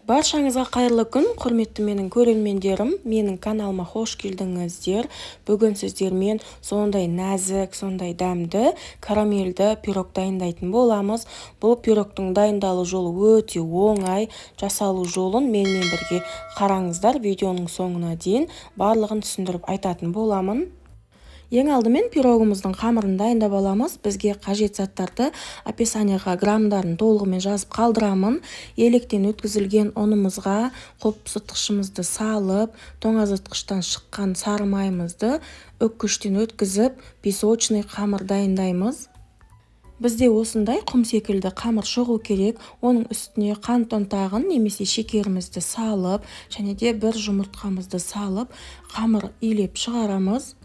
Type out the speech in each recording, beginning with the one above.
Баршаңызға қайырлы күн, құрметті менің көрермендерім, менің каналыма қош келдіңіздер. Бүгін сіздермен сондай нәзік, сондай дәмді карамельді пирог дайындайтын боламыз. Бұл пирогтың дайындалу жолы өте оңай, жасалу жолын менімен бірге қараңыздар. Видеоның соңына дейін барлығын түсіндіріп айтатын боламын. Ең алдымен пирогымыздың қамырын дайындап аламыз. Бізге қажет заттарды описанияға граммдарын толығымен жазып қалдырамын. Електен өткізілген ұнымызға қопсытқышымызды салып, тоңазытқыштан шыққан сары майымызды үккіштен өткізіп, песочный қамыр дайындаймыз. Бізде осындай құм секілді қамыр шығу керек. Оның үстіне қант ұнтағын немесе шекерімізді салып, және де бір жұмыртқамызды салып, қамыр илеп шығарамыз.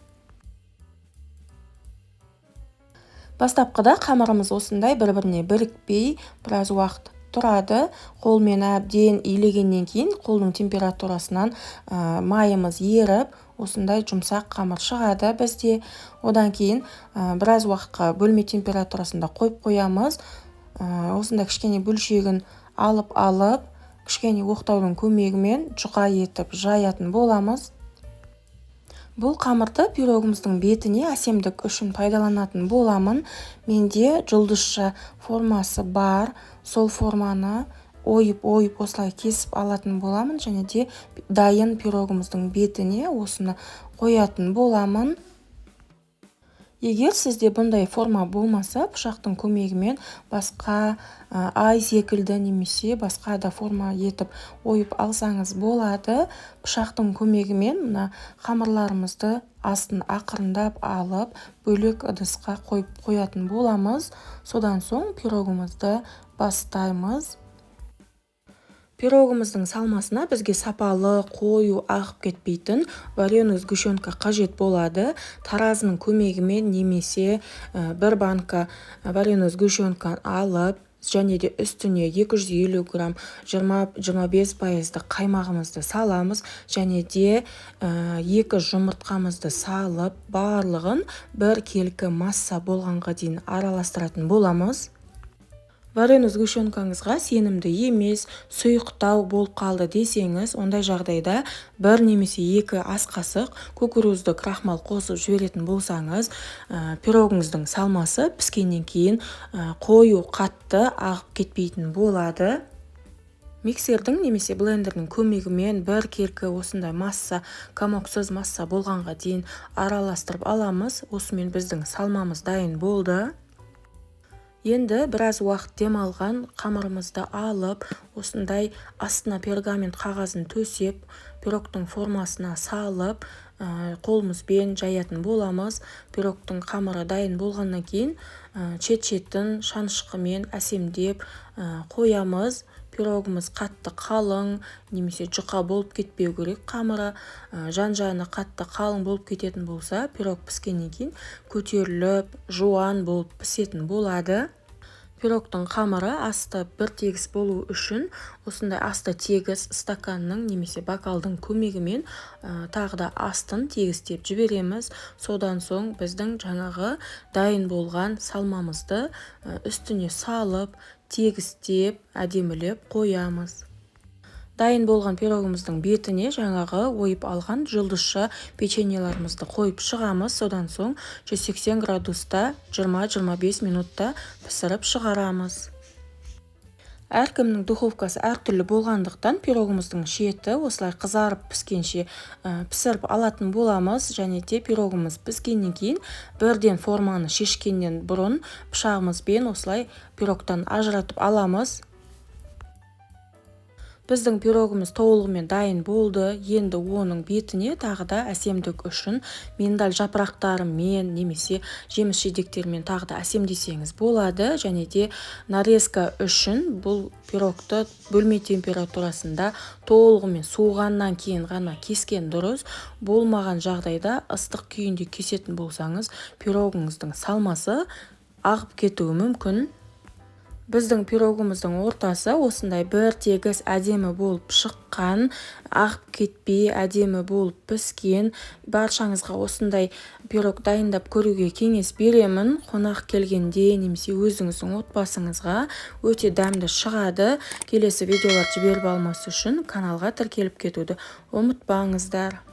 Бастапқыда қамырымыз осындай бір-біріне бірікпей, біраз уақыт тұрады. Қолмен әбден илегеннен кейін қолдың температурасынан майымыз еріп, осындай жұмсақ қамыр шығады бізде. Одан кейін біраз уақытқа бөлме температурасында қойып қоямыз. Осындай кішкене бөлшегін алып, кішкене оқтаудың көмегімен жұқа етіп жаятын боламыз. Бұл қамырды пирогымыздың бетіне әсемдік үшін пайдаланатын боламын. Менде жұлдызша формасы бар. Сол форманы ойып осылай кесіп алатын боламын. Және де дайын пирогымыздың бетіне осыны қоятын боламын. Егер сізде бұндай форма болмаса, пышақтың көмегімен басқа ай секілді немесе басқа да форма етіп ойып алсаңыз болады. Пышақтың көмегімен мына қамырларымызды астын ақырындап алып, бөлек ыдысқа қойып қоятын боламыз. Содан соң пирогымызды бастаймыз. Пирогымыздың салмасына бізге сапалы, қою, ағып кетпейтін вареный сгущенка қажет болады. Таразының көмегімен немесе бір банка вареный сгущенка алып, және де үстіне 250 грамм 20-25% қаймағымызды саламыз. Және де 2 жұмыртқамызды салып, барлығын бір келкі масса болғанға дейін араластыратын боламыз. Вареный сгущенкаңызға сенімді емес, сұйықтау болып қалды десеңіз, ондай жағдайда бір немесе 2 ас қасық кукурузды крахмал қосып жіберетін болсаңыз, пирогыңыздың салмасы піскеннен кейін қою, қатты ағып кетпейтін болады. Миксердің немесе блендердің көмегімен бір келкі осындай масса, комоксыз масса болғанға дейін араластырып аламыз. Осымен біздің салмамыз дайын болды. Енді біраз уақыт демалған қамырымызды алып, осындай астына пергамент қағазын төсеп, пирогтың формасына салып, қолымызбен жаятын боламыз. Пирогтың қамыры дайын болғаннан кейін шет-шетін шанышқымен әсемдеп қоямыз. Пирогымыз қатты қалың немесе жұқа болып кетпеу керек қамыры. Жан-жаны қатты қалың болып кететін болса, пирог піскеннен кейін көтеріліп, жуан болып пісетін болады. Пирогтың қамыры асты бір тегіс болу үшін осындай асты тегіс стаканның немесе бокалдың көмегімен тағы да астын тегістеп жібереміз. Содан соң біздің жаңағы дайын болған салмамызды үстіне салып, тегістеп, әдемілеп қоямыз. Дайын болған пирогымыздың бетіне жаңағы ойып алған жұлдызша печеньеларымызды қойып шығамыз. Содан соң 180 градуста 20-25 минутта пісіріп шығарамыз. Әркімнің духовкасы әртүрлі болғандықтан пирогымыздың шеті осылай қызарып піскенше пісіріп алатын боламыз. Және де пирогымыз піскеннен кейін бірден форманы шешкеннен бұрын пышағымызбен осылай пирогтан ажыратып аламыз. Біздің пирогымыз толығымен дайын болды. Енді оның бетіне тағы да әсемдік үшін миндаль жапырақтарымен немесе жеміс жидектермен тағы да әсемдесеңіз болады. Және де нарезка үшін бұл пирогты бөлме температурасында толығымен суығаннан кейін ғана кескен дұрыс. Болмаған жағдайда ыстық күйінде кесетін болсаңыз, пирогыңыздың салмасы ағып кетуі мүмкін. біздің пирогымыздың ортасы осындай бір тегіс әдемі болып шыққан, ағып кетпей әдемі болып піскен. Баршаңызға осындай пирог дайындап көруге кеңес беремін. Қонақ келгенде немесе өзіңіздің отбасыңызға өте дәмді шығады. Келесі видеолар жіберіп алмас үшін каналға тіркеліп кетуді ұмытпаңыздар.